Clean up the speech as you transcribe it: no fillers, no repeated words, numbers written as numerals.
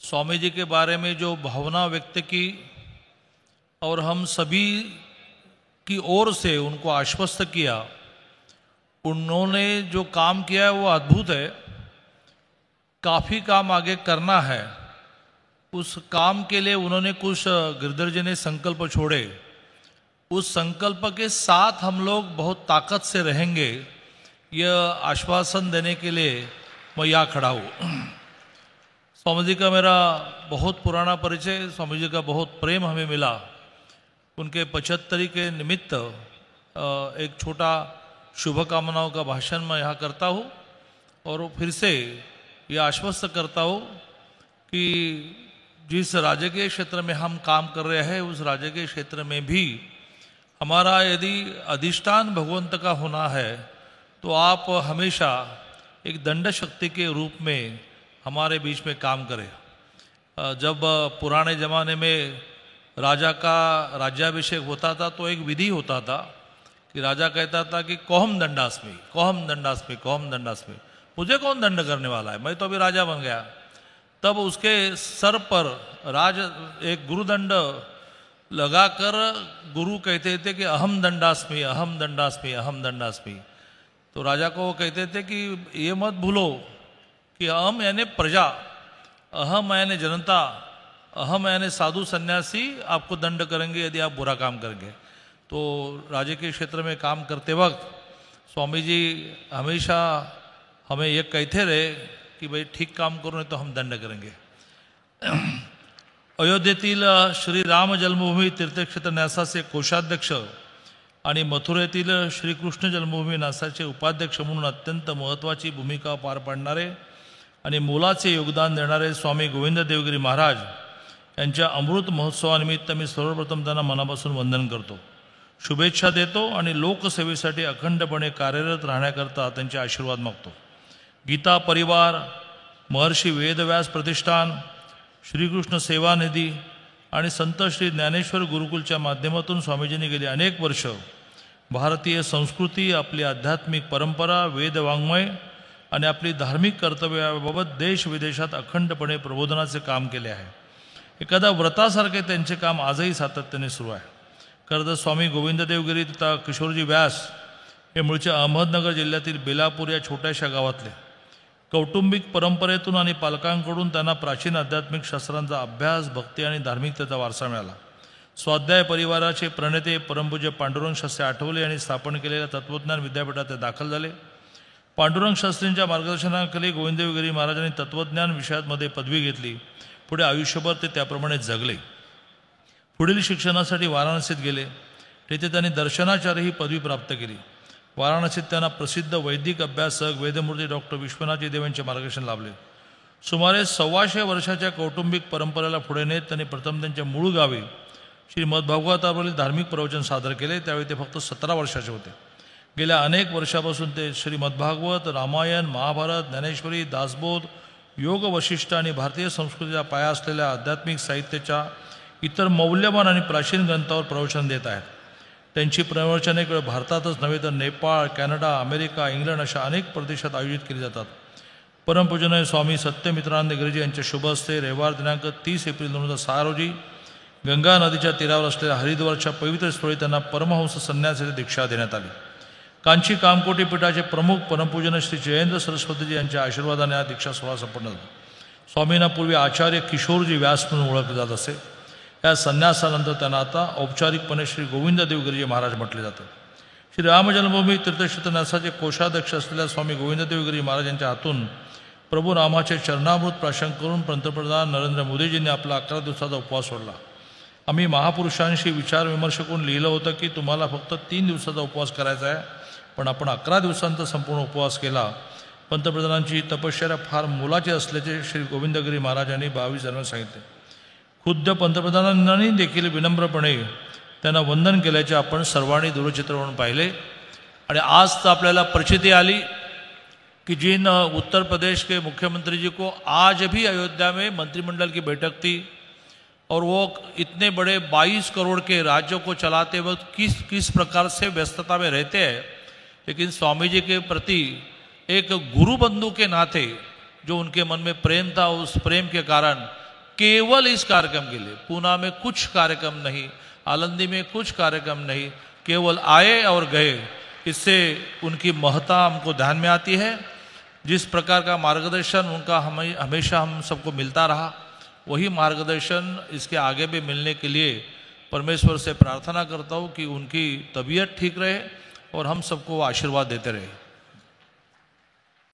स्वामी जी के बारे में जो भावना व्यक्त की और हम सभी की ओर से उनको आश्वस्त किया, उन्होंने जो काम किया है वो अद्भुत है। काफ़ी काम आगे करना है। उस काम के लिए उन्होंने कुछ गिरधर जी ने संकल्प छोड़े। उस संकल्प के साथ हम लोग बहुत ताकत से रहेंगे, यह आश्वासन देने के लिए मैं यहाँ खड़ा हूँ। स्वामी जी का मेरा बहुत पुराना परिचय, स्वामी जी का बहुत प्रेम हमें मिला। उनके 75 के निमित्त एक छोटा शुभकामनाओं का भाषण मैं यहाँ करता हूँ और फिर से ये आश्वस्त करता हूँ कि जिस राजकीय क्षेत्र में हम काम कर रहे हैं उस राजकीय क्षेत्र में भी हमारा यदि अधिष्ठान भगवंत का होना है तो आप हमेशा एक दंड शक्ति के रूप में हमारे बीच में काम करें। जब पुराने ज़माने में राजा का राज्याभिषेक होता था तो एक विधि होता था कि राजा कहता था कि कोहम दंडास्मि, कोहम दंडास्मि, कोहम दंडास्मि, मुझे कौन दंड करने वाला है, मैं तो अभी राजा बन गया। तब उसके सर पर एक गुरुदंड लगाकर गुरु कहते थे कि अहम दंडास्मि, अहम दंडास्मि, अहम दंडास्मि। तो राजा को वो कहते थे कि ये मत भूलो कि अहम यानी प्रजा, अहम यानी जनता, अहम यानी साधु सन्यासी आपको दंड करेंगे यदि आप बुरा काम करेंगे। तो राज्य के क्षेत्र में काम करते वक्त स्वामी जी हमेशा हमें ये कहते रहे कि भाई ठीक काम करो नहीं तो हम दंड करेंगे। अयोध्येतील श्री राम जन्मभूमी तीर्थक्षेत्र न्यासाचे कोषाध्यक्ष आणि मथुरेतील श्रीकृष्ण जन्मभूमी न्यासाचे उपाध्यक्ष म्हणून अत्यंत महत्त्वाची भूमिका पार पाडणारे आणि मोलाचे योगदान देणारे स्वामी गोविंद देवगिरी महाराज यांच्या अमृत महोत्सवानिमित्त मी सर्वप्रथम त्यांना मनापासून वंदन करतो, शुभेच्छा देतो आणि लोकसेवेसाठी अखंडपणे कार्यरत राहण्याकरता त्यांचे आशीर्वाद मागतो। गीता परिवार, महर्षी वेदव्यास प्रतिष्ठान, श्रीकृष्ण सेवा निधी आणि संत श्री ज्ञानेश्वर गुरुकुलच्या माध्यमातून स्वामीजींनी गेली अनेक वर्ष भारतीय संस्कृती, आपली आध्यात्मिक परंपरा, वेदवाङ्मय आणि आपली धार्मिक कर्तव्याबाबत देश विदेशात अखंडपणे प्रबोधनाचे काम केले आहे। एखादा व्रतासारखे त्यांचे काम आजही सातत्याने सुरू आहे। खरं स्वामी गोविंद देवगिरी तथा किशोरजी व्यास हे मूळचे अहमदनगर जिल्ह्यातील बेलापूर या छोट्याशा गावातले। कौटुंबिक परंपरेतून आणि पालकांकडून त्यांना प्राचीन आध्यात्मिक शास्त्रांचा अभ्यास, भक्ती आणि धार्मिकतेचा वारसा मिळाला। स्वाध्याय परिवाराचे प्रणेते परमपूज्य पांडुरंग शास्त्री आठवले यांनी स्थापन केलेल्या तत्वज्ञान विद्यापीठात ते दाखल झाले। पांडुरंग शास्त्रींच्या मार्गदर्शनाखाली गोविंद देवगिरी महाराजांनी तत्वज्ञान विषयामध्ये पदवी घेतली। पुढे आयुष्यभर ते त्याप्रमाणे जगले। पुढील शिक्षणासाठी वाराणसीत गेले, तेथे त्यांनी दर्शनाचार्य ही पदवी प्राप्त केली। वाराणसीत त्यांना प्रसिद्ध वैदिक अभ्यासक वेदमूर्ती डॉक्टर विश्वनाथजी देव यांचे मार्गदर्शन लाभले। सुमारे 125 वर्षाच्या कौटुंबिक परंपरेला पुढे नेत त्यांनी प्रथम त्यांच्या मूळ गावी श्रीमद्भागवतावरील धार्मिक प्रवचन सादर केले। त्यावेळी ते फक्त 17 वर्षाचे होते। गेल्या अनेक वर्षापासून ते श्रीमद्भागवत, रामायण, महाभारत, ज्ञानेश्वरी, दासबोध, योग वशिष्ठ आणि भारतीय संस्कृतीचा पाया असलेल्या आध्यात्मिक साहित्याच्या इतर मौल्यवान आणि प्राचीन ग्रंथावर प्रवचन देत आहेत। त्यांची प्रवचने केवळ भारतातच नव्हे तर नेपाळ, कॅनडा, अमेरिका, इंग्लंड अशा अनेक प्रदेशात आयोजित केली जातात। परमपूजनीय स्वामी सत्यमित्रानंद गिरीजी यांच्या शुभ हस्ते रविवार दिनांक 30 एप्रिल 2006 रोजी गंगा नदीच्या तीरावर असलेल्या हरिद्वारच्या पवित्र स्थळी त्यांना परमहंस संन्यासाची दीक्षा देण्यात आली। कांची कामकोटी पीठाचे प्रमुख परमपूजन श्री जयेंद्र सरस्वतीजी यांच्या आशीर्वादाने हा दीक्षा सोहळा संपन्न झाला। स्वामींना पूर्वी आचार्य किशोरजी व्यास म्हणून ओळखले जात असे। या संन्यासानंतर त्यांना आता औपचारिकपणे श्री गोविंद देवगिरीजी महाराज म्हटले जाते। श्री राम जन्मभूमी तीर्थक्षेत्र न्यासाचे कोषाध्यक्ष असलेल्या स्वामी गोविंद देवगिरी महाराज यांच्या हातून प्रभू रामाचे चरणामृत प्राशन करून पंतप्रधान नरेंद्र मोदीजींनी आपला 11 दिवसाचा उपवास सोडला। आम्ही महापुरुषांशी विचार विमर्श करून लिहिलं होतं की तुम्हाला फक्त 3 दिवसाचा उपवास करायचा आहे, पण आपण 11 दिवसांचा संपूर्ण उपवास केला। पंतप्रधानांची तपश्चर्या फार मोलाची असल्याचे श्री गोविंदगिरी महाराजांनी 22 जानेवारी सांगितले। खुद्द पंतप्रधानांनी देखील विनम्रपणे त्यांना वंदन केल्याचे आपण सर्वांनी दूरचित्रवाणीवरून पाहिले। आणि आज तर आपल्याला प्रचिती आली कि जिन उत्तर प्रदेश के मुख्यमंत्री जी को आज भी अयोध्या में मंत्रिमंडल की बैठक थी और वो इतने बड़े 22 करोड़ के राज्यों को चलाते वक्त किस प्रकार से व्यस्तता में रहते हैं, लेकिन स्वामी जी के प्रति एक गुरु बंधु के नाते जो उनके मन में प्रेम था, उस प्रेम के कारण केवल इस कार्यक्रम के लिए। पूना में कुछ कार्यक्रम नहीं, आलंदी में कुछ कार्यक्रम नहीं, केवल आए और गए। इससे उनकी महत्ता हमको ध्यान में आती है। जिस प्रकार का मार्गदर्शन उनका हमेशा हम सबको मिलता रहा, वही मार्गदर्शन इसके आगे भी मिलने के लिए परमेश्वर से प्रार्थना करता हूँ कि उनकी तबीयत ठीक रहे और हम सबको आशीर्वाद देते रहे।